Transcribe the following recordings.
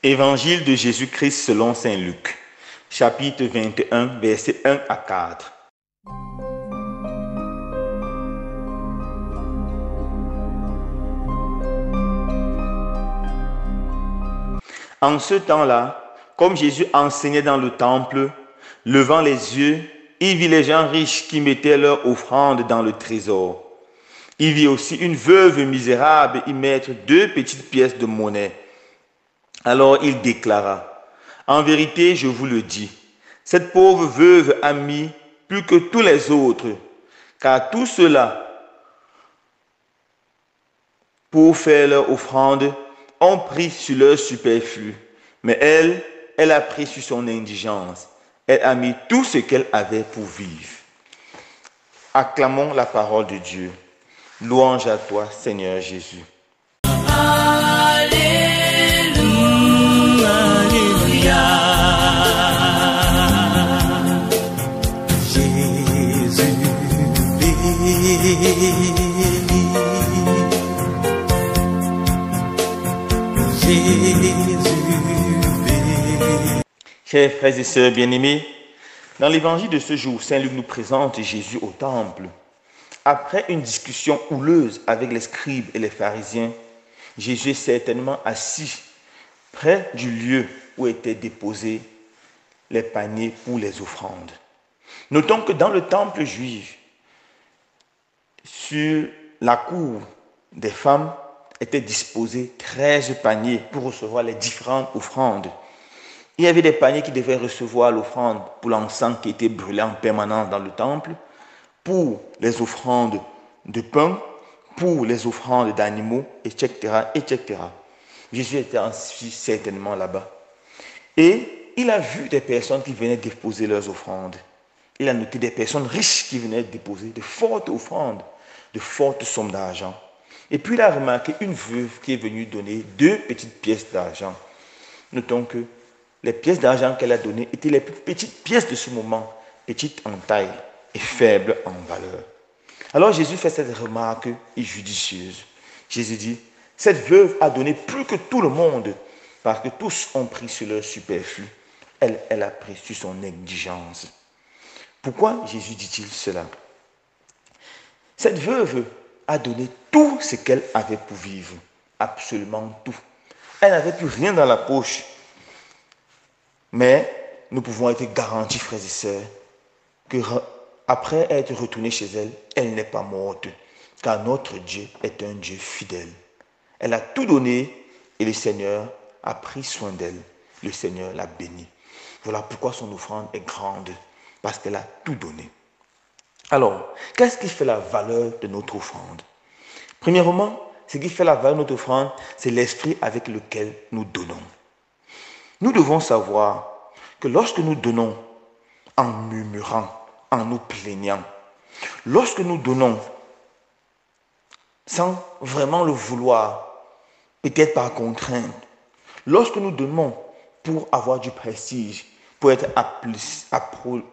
Évangile de Jésus-Christ selon saint Luc, chapitre 21, versets 1 à 4. En ce temps-là, comme Jésus enseignait dans le temple, levant les yeux, il vit les gens riches qui mettaient leur offrande dans le trésor. Il vit aussi une veuve misérable y mettre 2 petites pièces de monnaie. Alors il déclara, « En vérité, je vous le dis, cette pauvre veuve a mis plus que tous les autres, car tous ceux-là, pour faire leur offrande, ont pris sur leur superflu. Mais elle a pris sur son indigence. Elle a mis tout ce qu'elle avait pour vivre. » Acclamons la parole de Dieu. Louange à toi, Seigneur Jésus. Chers frères et sœurs bien-aimés, dans l'évangile de ce jour, saint Luc nous présente Jésus au temple. Après une discussion houleuse avec les scribes et les pharisiens, Jésus est certainement assis près du lieu où étaient déposés les paniers pour les offrandes. Notons que dans le temple juif, sur la cour des femmes, étaient disposés 13 paniers pour recevoir les différentes offrandes. Il y avait des paniers qui devaient recevoir l'offrande pour l'encens qui était brûlé en permanence dans le temple, pour les offrandes de pain, pour les offrandes d'animaux, etc., etc. Jésus était assis certainement là-bas. Et il a vu des personnes qui venaient déposer leurs offrandes. Il a noté des personnes riches qui venaient déposer de fortes offrandes, de fortes sommes d'argent. Et puis il a remarqué une veuve qui est venue donner 2 petites pièces d'argent. Notons que les pièces d'argent qu'elle a données étaient les plus petites pièces de ce moment, petites en taille et faibles en valeur. Alors Jésus fait cette remarque judicieuse. Jésus dit, cette veuve a donné plus que tout le monde, parce que tous ont pris sur leur superflu. Elle a pris sur son indigence. Pourquoi Jésus dit-il cela? Cette veuve a donné tout ce qu'elle avait pour vivre, absolument tout. Elle n'avait plus rien dans la poche. Mais nous pouvons être garantis, frères et sœurs, qu'après être retournée chez elle, elle n'est pas morte, car notre Dieu est un Dieu fidèle. Elle a tout donné et le Seigneur a pris soin d'elle. Le Seigneur l'a bénie. Voilà pourquoi son offrande est grande, parce qu'elle a tout donné. Alors, qu'est-ce qui fait la valeur de notre offrande? Premièrement, ce qui fait la valeur de notre offrande, c'est l'esprit avec lequel nous donnons. Nous devons savoir que lorsque nous donnons en murmurant, en nous plaignant, lorsque nous donnons sans vraiment le vouloir, peut-être par contrainte, lorsque nous donnons pour avoir du prestige, pour être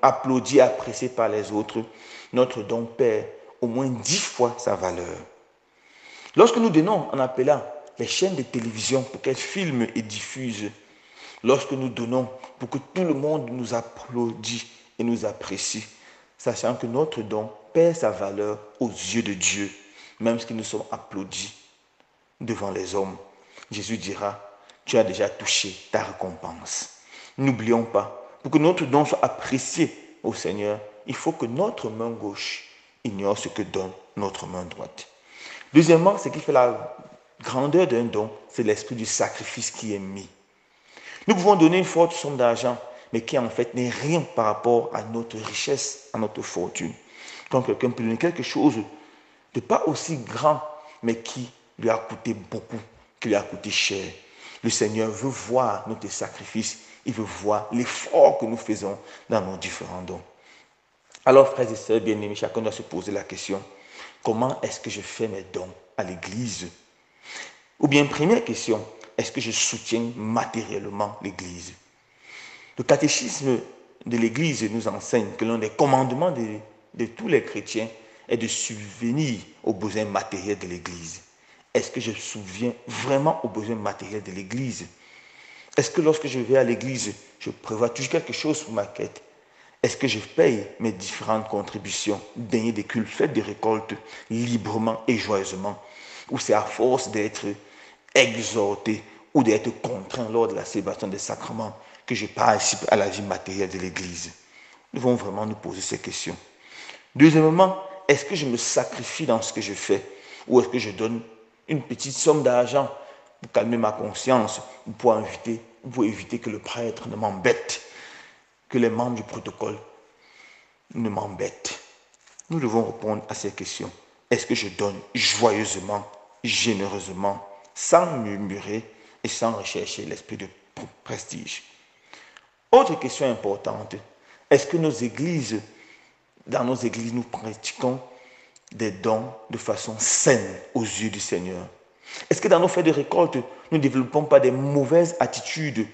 applaudi, apprécié par les autres, notre don perd au moins 10 fois sa valeur. Lorsque nous donnons en appelant les chaînes de télévision pour qu'elles filment et diffusent, lorsque nous donnons pour que tout le monde nous applaudisse et nous apprécie, sachant que notre don perd sa valeur aux yeux de Dieu, même si nous sommes applaudis devant les hommes, Jésus dira, tu as déjà touché ta récompense. N'oublions pas, pour que notre don soit apprécié au Seigneur, il faut que notre main gauche ignore ce que donne notre main droite. Deuxièmement, ce qui fait la grandeur d'un don, c'est l'esprit du sacrifice qui est mis. Nous pouvons donner une forte somme d'argent, mais qui en fait n'est rien par rapport à notre richesse, à notre fortune. Quand quelqu'un peut donner quelque chose de pas aussi grand, mais qui lui a coûté beaucoup, qui lui a coûté cher. Le Seigneur veut voir notre sacrifice, il veut voir l'effort que nous faisons dans nos différents dons. Alors, frères et sœurs bien-aimés, chacun doit se poser la question, comment est-ce que je fais mes dons à l'Église? Ou bien, première question, est-ce que je soutiens matériellement l'Église? Le catéchisme de l'Église nous enseigne que l'un des commandements de tous les chrétiens est de subvenir aux besoins matériels de l'Église. Est-ce que je subviens vraiment aux besoins matériels de l'Église? Est-ce que lorsque je vais à l'église, je prévois toujours quelque chose pour ma quête? Est-ce que je paye mes différentes contributions, deniers des cultes, fêtes des récoltes, librement et joyeusement? Ou c'est à force d'être exhorté ou d'être contraint lors de la célébration des sacrements que je participe à la vie matérielle de l'église? Nous devons vraiment nous poser ces questions. Deuxièmement, est-ce que je me sacrifie dans ce que je fais? Ou est-ce que je donne une petite somme d'argent pour calmer ma conscience, ou pour éviter que le prêtre ne m'embête, que les membres du protocole ne m'embêtent? Nous devons répondre à ces questions. Est-ce que je donne joyeusement, généreusement, sans murmurer et sans rechercher l'esprit de prestige? Autre question importante, est-ce que dans nos églises, nous pratiquons des dons de façon saine aux yeux du Seigneur? Est-ce que dans nos fêtes de récolte, nous ne développons pas des mauvaises attitudes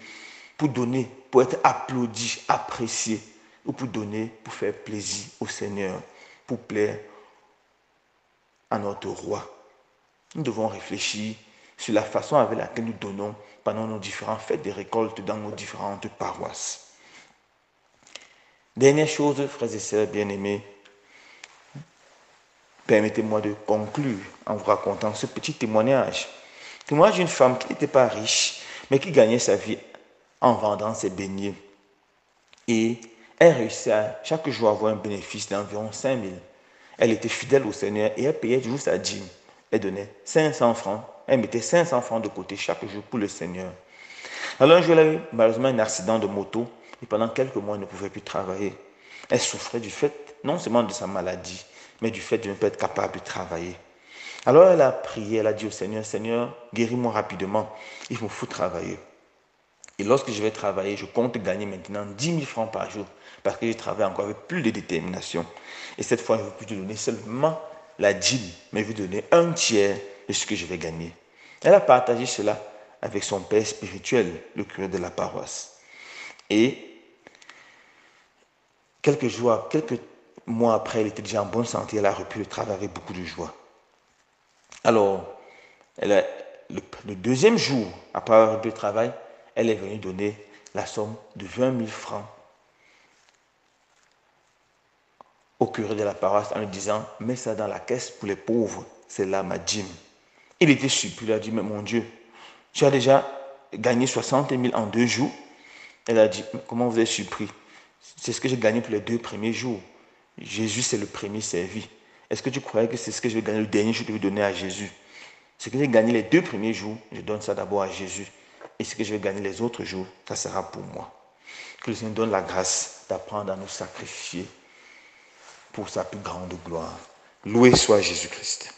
pour donner, pour être applaudis, appréciés, ou pour donner, pour faire plaisir au Seigneur, pour plaire à notre roi? Nous devons réfléchir sur la façon avec laquelle nous donnons pendant nos différentes fêtes de récolte dans nos différentes paroisses. Dernière chose, frères et sœurs bien-aimés, permettez-moi de conclure en vous racontant ce petit témoignage. Témoignage d'une femme qui n'était pas riche, mais qui gagnait sa vie en vendant ses beignets. Et elle réussissait à chaque jour à avoir un bénéfice d'environ 5 000. Elle était fidèle au Seigneur et elle payait toujours sa dîme. Elle donnait 500 francs. Elle mettait 500 francs de côté chaque jour pour le Seigneur. Alors un jour, elle a eu malheureusement un accident de moto et pendant quelques mois, elle ne pouvait plus travailler. Elle souffrait du fait, non seulement de sa maladie, mais du fait de ne pas être capable de travailler. Alors elle a prié, elle a dit au Seigneur, Seigneur, guéris-moi rapidement, il me faut travailler. Et lorsque je vais travailler, je compte gagner maintenant 10 000 francs par jour, parce que je travaille encore avec plus de détermination. Et cette fois, je ne veux plus te donner seulement la dîme, mais je veux te donner un tiers de ce que je vais gagner. Elle a partagé cela avec son père spirituel, le curé de la paroisse. Et quelques mois après, elle était déjà en bonne santé, elle a repris le travail avec beaucoup de joie. Alors, le deuxième jour, après avoir repris le travail, elle est venue donner la somme de 20 000 francs au curé de la paroisse en lui disant, mets ça dans la caisse pour les pauvres, c'est là ma dîme. Il était surpris, il a dit, mais mon Dieu, tu as déjà gagné 60 000 en 2 jours. Elle a dit, comment vous êtes surpris? C'est ce que j'ai gagné pour les 2 premiers jours. Jésus, c'est le premier servi. Est-ce que tu croyais que c'est ce que je vais gagner le dernier jour, je vais donner à Jésus? Ce que j'ai gagné les 2 premiers jours, je donne ça d'abord à Jésus. Et ce que je vais gagner les autres jours, ça sera pour moi. Que le Seigneur donne la grâce d'apprendre à nous sacrifier pour sa plus grande gloire. Loué soit Jésus-Christ.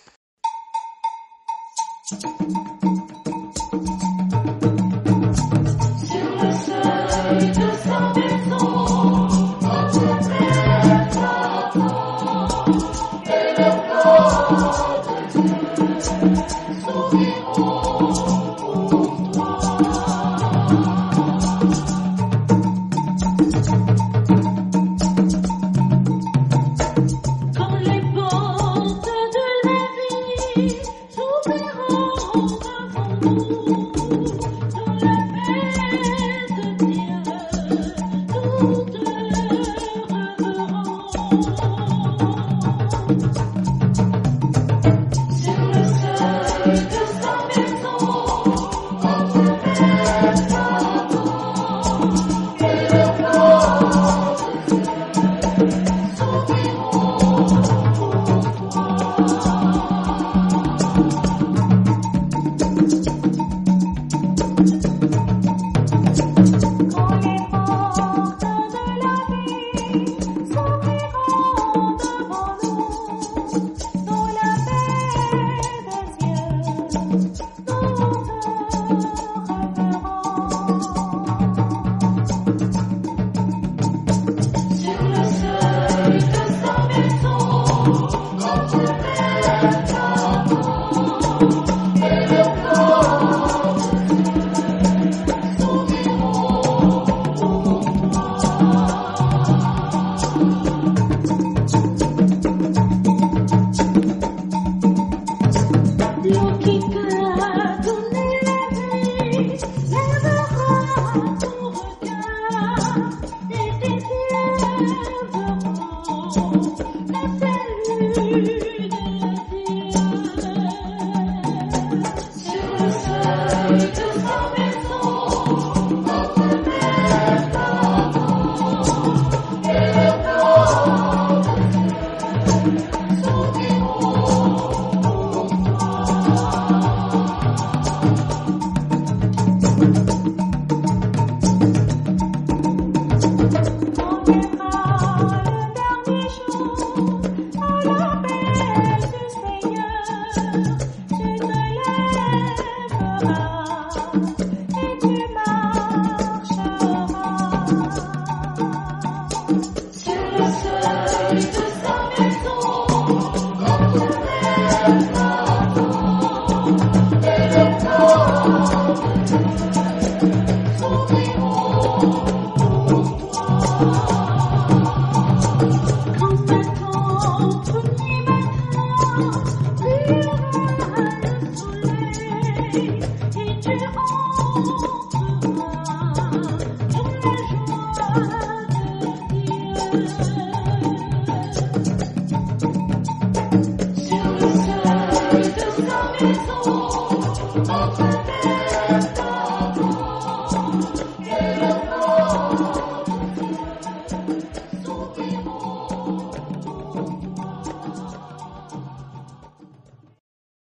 maison.